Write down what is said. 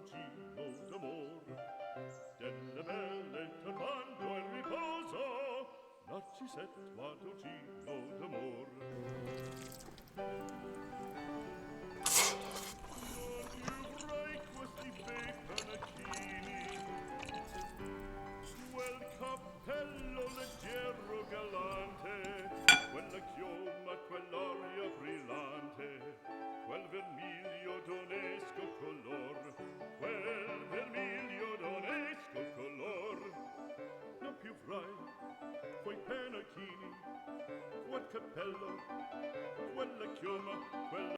mattoncino d'amor, delle belle turbando il riposo, Narcisetto mattoncino d'amor. Non avrai questi bei panacchini, quel cappello leggero galante, quella chioma, quell'aria brillante, quel vermiglio d'onesco color, quel vermiglio d'onesco color. Non più avrai quei pennacchini, quel cappello, quella chioma, quella